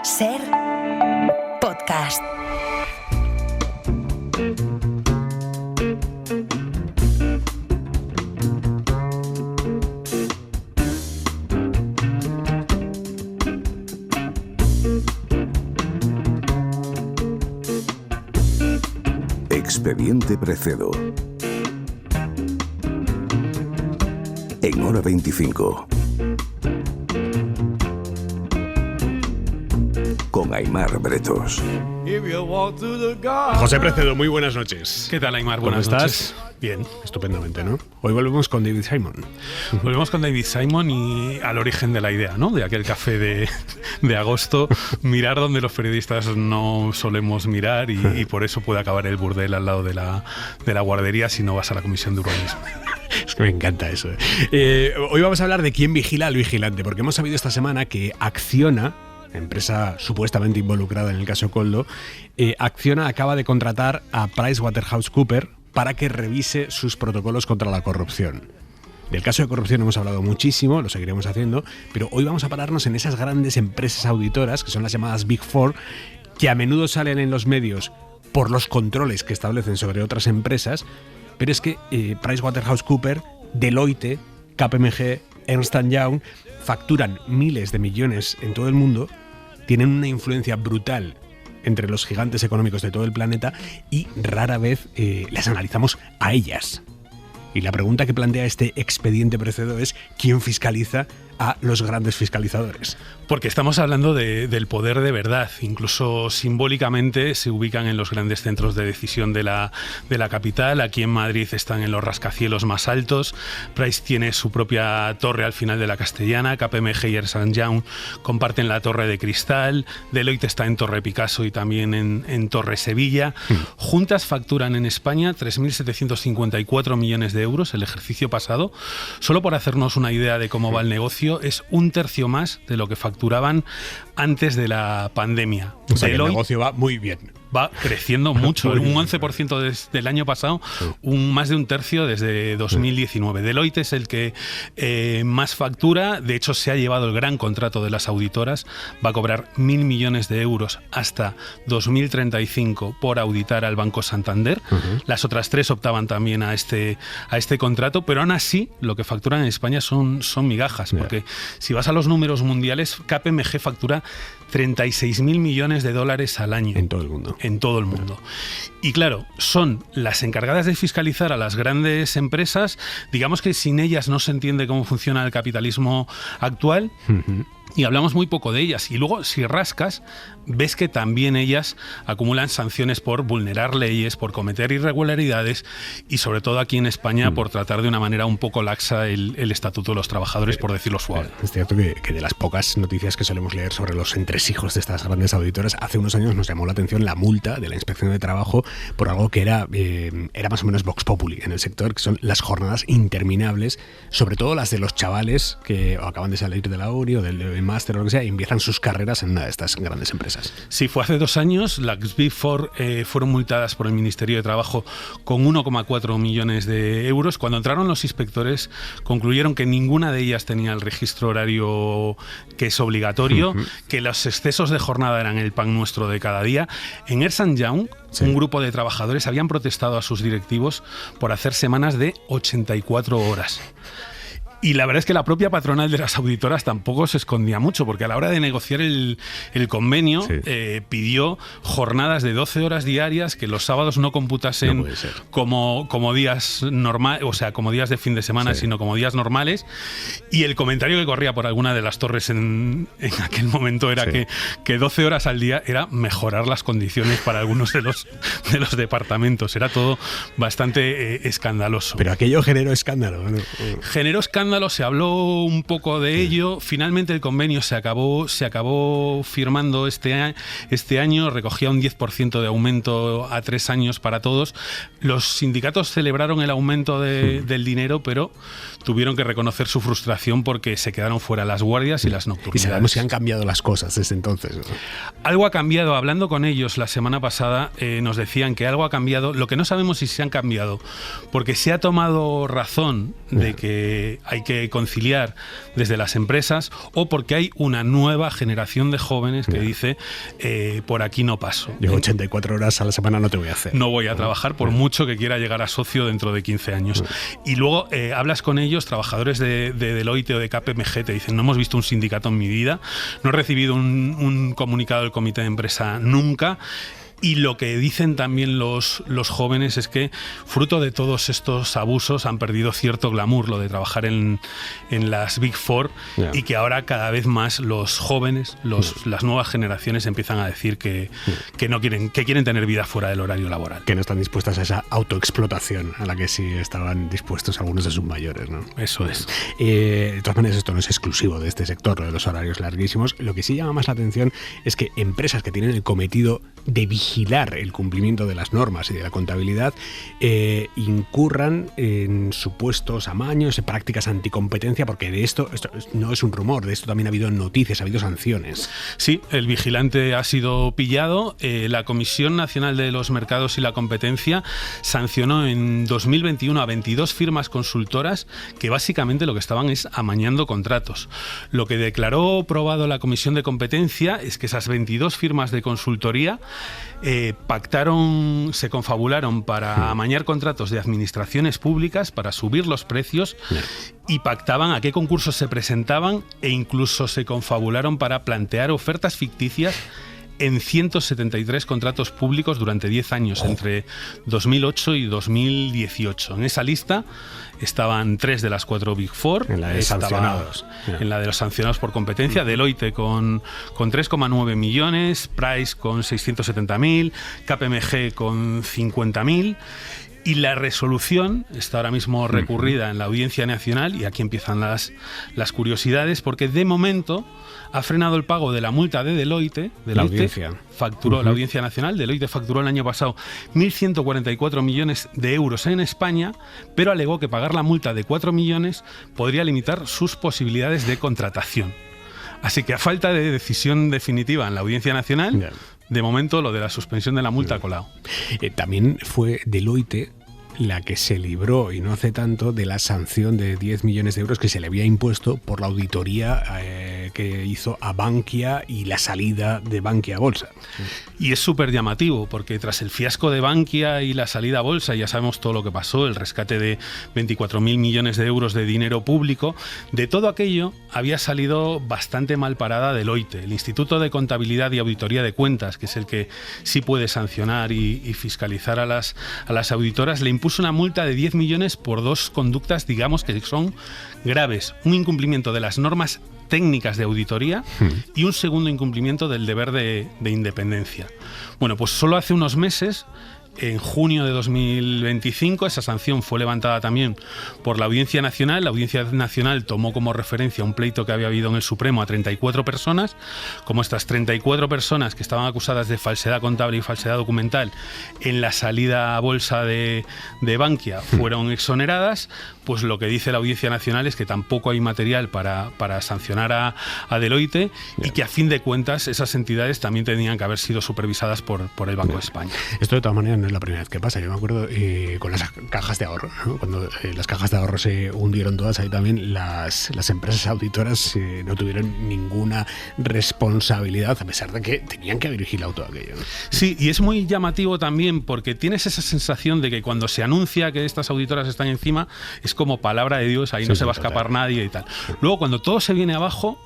Ser podcast. Expediente Precedo. En Hora 25. Con Aimar Bretos. José Precedo, muy buenas noches. ¿Qué tal, Aimar? ¿Cómo Buenas estás? noches. Bien, estupendamente, ¿no? Hoy volvemos con David Simon. Volvemos con David Simon y al origen de la idea, ¿no? De aquel café de agosto, mirar donde los periodistas no solemos mirar y por eso puede acabar el burdel al lado de la guardería si no vas a la Comisión de Urbanismo. Es que me encanta eso. Hoy vamos a hablar de quién vigila al vigilante, porque hemos sabido esta semana que Acciona, empresa supuestamente involucrada en el caso Coldo, Acciona acaba de contratar a PricewaterhouseCoopers para que revise sus protocolos contra la corrupción. Del caso de corrupción hemos hablado muchísimo, lo seguiremos haciendo, pero hoy vamos a pararnos en esas grandes empresas auditoras, que son las llamadas Big Four, que a menudo salen en los medios por los controles que establecen sobre otras empresas, pero es que PricewaterhouseCoopers, Deloitte, KPMG, Ernst & Young facturan miles de millones en todo el mundo, tienen una influencia brutal entre los gigantes económicos de todo el planeta y rara vez las analizamos a ellas. Y la pregunta que plantea este expediente Precedo es ¿quién fiscaliza a los grandes fiscalizadores? Porque estamos hablando del poder de verdad. Incluso simbólicamente se ubican en los grandes centros de decisión de la capital. Aquí en Madrid están en los rascacielos más altos. Price tiene su propia torre al final de la Castellana. KPMG y Ernst & Young comparten la Torre de Cristal. Deloitte está en Torre Picasso y también en Torre Sevilla. Juntas facturan en España 3.754 millones de euros el ejercicio pasado. Solo por hacernos una idea de cómo va el negocio, es un tercio más de lo que facturaban antes de la pandemia. O sea, que el negocio va muy bien. Va creciendo mucho, un 11% desde el año pasado, más de un tercio desde 2019. Deloitte es el que más factura, de hecho se ha llevado el gran contrato de las auditoras, va a cobrar 1.000 millones de euros hasta 2035 por auditar al Banco Santander. Las otras tres optaban también a este contrato, pero aún así lo que facturan en España son migajas, porque si vas a los números mundiales, KPMG factura 36.000 millones de dólares al año. En todo el mundo. En todo el mundo. Y claro, son las encargadas de fiscalizar a las grandes empresas. Digamos que sin ellas no se entiende cómo funciona el capitalismo actual. Y hablamos muy poco de ellas. Y luego, si rascas, ves que también ellas acumulan sanciones por vulnerar leyes, por cometer irregularidades y, sobre todo aquí en España, por tratar de una manera un poco laxa el Estatuto de los Trabajadores, por decirlo suave. Es cierto que de las pocas noticias que solemos leer sobre los entresijos de estas grandes auditoras, hace unos años nos llamó la atención la multa de la Inspección de Trabajo por algo que era más o menos vox populi en el sector, que son las jornadas interminables, sobre todo las de los chavales que acaban de salir de la uni o del máster o lo que sea, y empiezan sus carreras en una de estas grandes empresas. Sí, fue hace 2 años. Las Big Four fueron multadas por el Ministerio de Trabajo con 1,4 millones de euros. Cuando entraron los inspectores, concluyeron que ninguna de ellas tenía el registro horario que es obligatorio, que los excesos de jornada eran el pan nuestro de cada día. En Ernst & Young, un grupo de trabajadores habían protestado a sus directivos por hacer semanas de 84 horas. Y la verdad es que la propia patronal de las auditoras tampoco se escondía mucho, porque a la hora de negociar el convenio pidió jornadas de 12 horas diarias, que los sábados no computasen como días normales, o sea, como días de fin de semana, sino como días normales. Y el comentario que corría por alguna de las torres en aquel momento era que 12 horas al día era mejorar las condiciones para algunos de los departamentos. Era todo bastante escandaloso. Pero aquello generó escándalo, ¿no? Generó escándalo. Se habló un poco de ello. Finalmente el convenio se acabó firmando este año. Recogía un 10% de aumento a 3 años para todos. Los sindicatos celebraron el aumento del dinero, pero tuvieron que reconocer su frustración porque se quedaron fuera las guardias y las nocturnidades. Y sabemos que han cambiado las cosas desde entonces, ¿no? Algo ha cambiado. Hablando con ellos la semana pasada, nos decían que algo ha cambiado. Lo que no sabemos es si se han cambiado porque se ha tomado razón de que hay hay que conciliar desde las empresas o porque hay una nueva generación de jóvenes que dice por aquí no paso. Yo 84 horas a la semana no te voy a hacer. No voy a trabajar por mucho que quiera llegar a socio dentro de 15 años. Y luego hablas con ellos, trabajadores de Deloitte o de KPMG, te dicen, no hemos visto un sindicato en mi vida, no he recibido un comunicado del comité de empresa nunca. Y lo que dicen también los jóvenes es que fruto de todos estos abusos han perdido cierto glamour lo de trabajar en las Big Four, y que ahora cada vez más los jóvenes, las nuevas generaciones empiezan a decir que no quieren, que quieren tener vida fuera del horario laboral. Que no están dispuestas a esa autoexplotación a la que sí estaban dispuestos algunos de sus mayores, ¿no? Eso es. De todas maneras, esto no es exclusivo de este sector, lo de los horarios larguísimos. Lo que sí llama más la atención es que empresas que tienen el cometido de vigilar el cumplimiento de las normas y de la contabilidad incurran en supuestos amaños, en prácticas anticompetencia, porque de esto no es un rumor, de esto también ha habido noticias, ha habido sanciones. Sí, el vigilante ha sido pillado. La Comisión Nacional de los Mercados y la Competencia sancionó en 2021 a 22 firmas consultoras que básicamente lo que estaban es amañando contratos. Lo que declaró probado la Comisión de Competencia es que esas 22 firmas de consultoría pactaron, se confabularon para amañar contratos de administraciones públicas, para subir los precios, y pactaban a qué concursos se presentaban e incluso se confabularon para plantear ofertas ficticias en 173 contratos públicos durante 10 años, entre 2008 y 2018. En esa lista estaban 3 de las 4 Big Four. En la de sancionados. En la de los sancionados por competencia. Deloitte con 3,9 millones, Price con 670.000, KPMG con 50.000. Y la resolución está ahora mismo recurrida en la Audiencia Nacional, y aquí empiezan las curiosidades, porque de momento ha frenado el pago de la multa de Deloitte. La audiencia. Facturó, la Audiencia Nacional, Deloitte facturó el año pasado 1.144 millones de euros en España, pero alegó que pagar la multa de 4 millones podría limitar sus posibilidades de contratación. Así que a falta de decisión definitiva en la Audiencia Nacional, de momento lo de la suspensión de la multa ha colado. También fue Deloitte la que se libró, y no hace tanto, de la sanción de 10 millones de euros que se le había impuesto por la auditoría que hizo a Bankia y la salida de Bankia a bolsa. Y es súper llamativo, porque tras el fiasco de Bankia y la salida a bolsa, ya sabemos todo lo que pasó, el rescate de 24.000 millones de euros de dinero público, de todo aquello había salido bastante mal parada Deloitte. El Instituto de Contabilidad y Auditoría de Cuentas, que es el que sí puede sancionar y fiscalizar a las auditoras, le impuso una multa de 10 millones por 2 conductas, digamos, que son graves. Un incumplimiento de las normas técnicas de auditoría y un segundo incumplimiento del deber de independencia. Bueno, pues solo hace unos meses, en junio de 2025, esa sanción fue levantada también por la Audiencia Nacional. La Audiencia Nacional tomó como referencia un pleito que había habido en el Supremo a 34 personas. Como estas 34 personas que estaban acusadas de falsedad contable y falsedad documental en la salida a bolsa de Bankia fueron exoneradas, pues lo que dice la Audiencia Nacional es que tampoco hay material para sancionar a Deloitte, y que a fin de cuentas esas entidades también tenían que haber sido supervisadas por el Banco de España. Esto de todas maneras no es la primera vez que pasa. Yo me acuerdo con las cajas de ahorro, ¿no? Cuando las cajas de ahorro se hundieron todas, ahí también las empresas auditoras no tuvieron ninguna responsabilidad, a pesar de que tenían que haber vigilado todo aquello, ¿no? Sí, y es muy llamativo también porque tienes esa sensación de que cuando se anuncia que estas auditoras están encima, es como palabra de Dios, ahí no se va a escapar nadie y tal. Luego, cuando todo se viene abajo,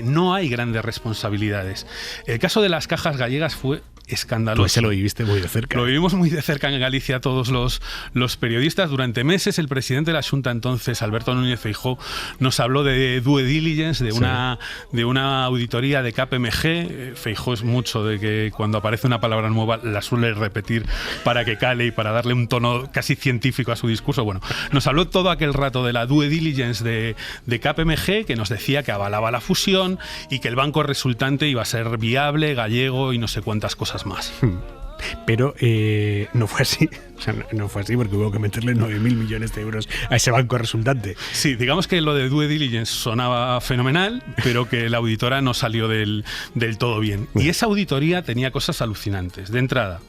no hay grandes responsabilidades. El caso de las cajas gallegas fue escandaloso. Tú ese lo viviste muy de cerca. Lo vivimos muy de cerca en Galicia todos los periodistas. Durante meses el presidente de la Xunta entonces, Alberto Núñez Feijóo, nos habló de due diligence, de una auditoría de KPMG. Feijóo es mucho de que cuando aparece una palabra nueva la suele repetir para que cale y para darle un tono casi científico a su discurso. Bueno, nos habló todo aquel rato de la due diligence de KPMG, que nos decía que avalaba la fusión y que el banco resultante iba a ser viable, gallego y no sé cuántas cosas más. Pero no fue así. O sea, no fue así porque hubo que meterle 9.000 millones de euros a ese banco resultante. Sí, digamos que lo de due diligence sonaba fenomenal, pero que la auditora no salió del todo bien. Y esa auditoría tenía cosas alucinantes. De entrada,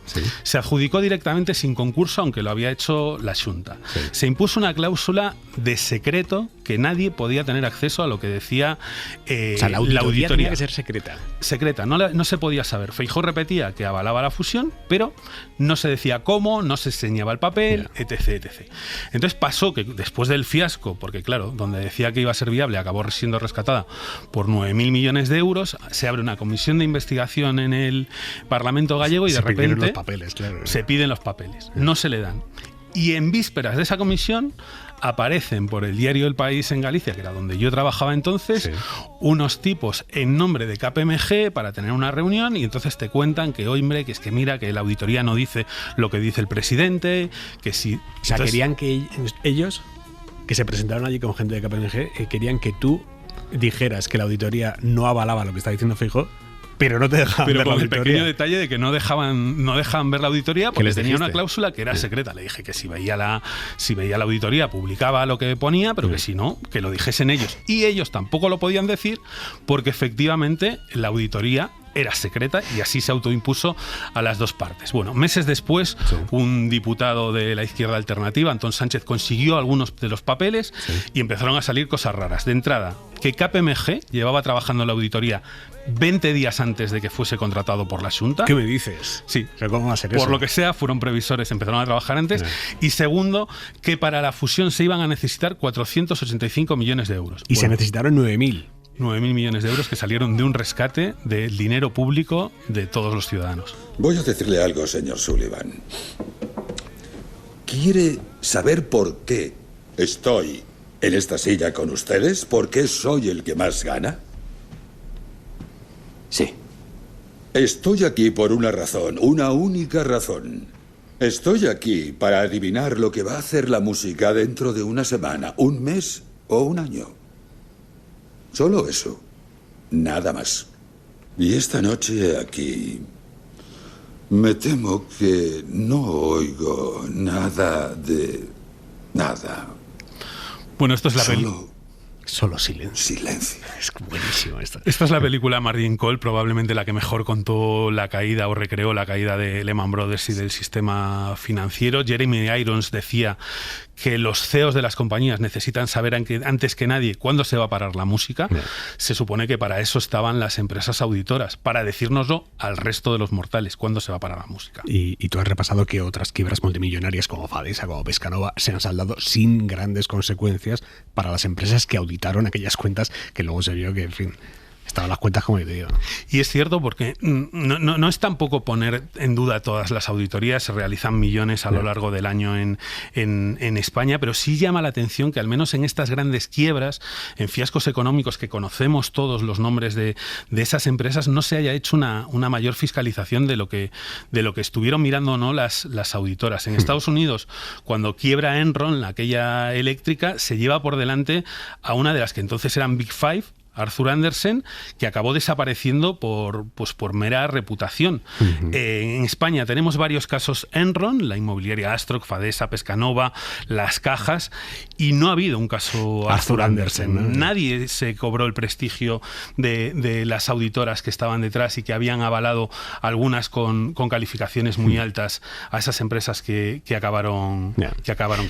se adjudicó directamente sin concurso, aunque lo había hecho la Xunta. Sí. Se impuso una cláusula de secreto que nadie podía tener acceso a lo que decía o sea, la auditoría tenía que ser secreta. Secreta, no se podía saber. Feijóo repetía que avalaba la fusión, pero no se decía cómo, no se enseñaba el papel, etc. Entonces pasó que después del fiasco, porque claro, donde decía que iba a ser viable acabó siendo rescatada por 9.000 millones de euros, se abre una comisión de investigación en el Parlamento gallego y de repente los papeles, claro, se piden los papeles, no se le dan. Y en vísperas de esa comisión aparecen por el diario El País en Galicia, que era donde yo trabajaba entonces, unos tipos en nombre de KPMG para tener una reunión, y entonces te cuentan que, hombre, que es que mira, que la auditoría no dice lo que dice el presidente, que sí. O sea, entonces, querían que ellos, que se presentaron allí con gente de KPMG, querían que tú dijeras que la auditoría no avalaba lo que está diciendo Feijóo, pero no te dejaban ver la auditoría. Pero con el pequeño detalle de que no dejaban ver la auditoría porque tenía una cláusula que era secreta. Le dije que si veía la auditoría publicaba lo que ponía, pero que si no, que lo dijesen ellos. Y ellos tampoco lo podían decir porque efectivamente la auditoría era secreta y así se autoimpuso a las dos partes. Bueno, meses después, un diputado de la izquierda alternativa, Antón Sánchez, consiguió algunos de los papeles y empezaron a salir cosas raras. De entrada, que KPMG llevaba trabajando en la auditoría 20 días antes de que fuese contratado por la Xunta. ¿Qué me dices? Sí. ¿Cómo va a ser eso? Por lo que sea, fueron previsores, empezaron a trabajar antes. Y segundo, que para la fusión se iban a necesitar 485 millones de euros. Y se necesitaron 9.000. 9.000 millones de euros que salieron de un rescate del dinero público de todos los ciudadanos. Voy a decirle algo, señor Sullivan. ¿Quiere saber por qué estoy en esta silla con ustedes? ¿Por qué soy el que más gana? Sí. Estoy aquí por una razón, una única razón. Estoy aquí para adivinar lo que va a hacer la música dentro de una semana, un mes o un año. Solo eso. Nada más. Y esta noche aquí me temo que no oigo nada de nada. Bueno, esto es la película. Solo silencio. Silencio. Es buenísimo esto. Esta es la película Margin Call, probablemente la que mejor contó la caída o recreó la caída de Lehman Brothers y del sistema financiero. Jeremy Irons decía que los CEOs de las compañías necesitan saber antes que nadie cuándo se va a parar la música. Se supone que para eso estaban las empresas auditoras, para decírnoslo al resto de los mortales, cuándo se va a parar la música. Y tú has repasado que otras quiebras multimillonarias como Fadesa, como Pescanova, se han saldado sin grandes consecuencias para las empresas que auditaron aquellas cuentas, que luego se vio que, en fin, estaban las cuentas como yo te digo. Y es cierto porque no es tampoco poner en duda todas las auditorías, se realizan millones a lo largo del año en España, pero sí llama la atención que al menos en estas grandes quiebras, en fiascos económicos que conocemos todos los nombres de esas empresas, no se haya hecho una mayor fiscalización de lo que estuvieron mirando, ¿no?, las auditoras. En Estados Unidos, cuando quiebra Enron, aquella eléctrica, se lleva por delante a una de las que entonces eran Big Five, Arthur Andersen, que acabó desapareciendo por mera reputación. En España tenemos varios casos Enron, la inmobiliaria Astroc, Fadesa, Pescanova, las cajas, y no ha habido un caso Arthur Andersen. ¿No? Nadie se cobró el prestigio de las auditoras que estaban detrás y que habían avalado algunas con calificaciones muy altas a esas empresas que acabaron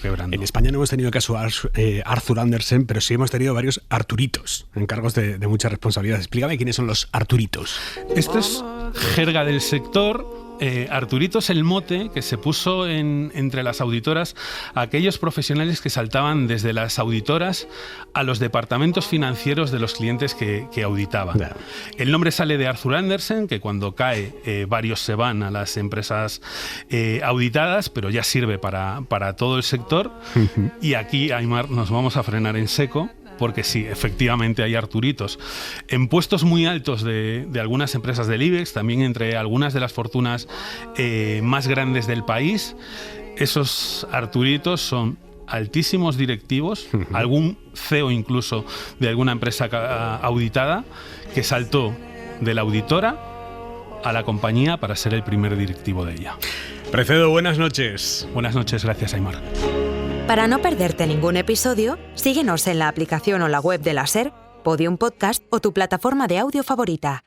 quebrando. En España no hemos tenido el caso Arthur Andersen, pero sí hemos tenido varios Arturitos en cargos de mucha responsabilidad. Explícame quiénes son los Arturitos. Esto es jerga del sector. Arturito es el mote que se puso entre las auditoras a aquellos profesionales que saltaban desde las auditoras a los departamentos financieros de los clientes que auditaban. Claro. El nombre sale de Arthur Andersen, que cuando cae varios se van a las empresas auditadas, pero ya sirve para todo el sector. Y aquí, Aimar, nos vamos a frenar en seco, porque sí, efectivamente hay Arturitos en puestos muy altos de algunas empresas del IBEX, también entre algunas de las fortunas más grandes del país. Esos Arturitos son altísimos directivos, algún CEO incluso de alguna empresa auditada, que saltó de la auditora a la compañía para ser el primer directivo de ella. Precedo, buenas noches. Buenas noches, gracias, Aimar. Para no perderte ningún episodio, síguenos en la aplicación o la web de la SER, Podium Podcast o tu plataforma de audio favorita.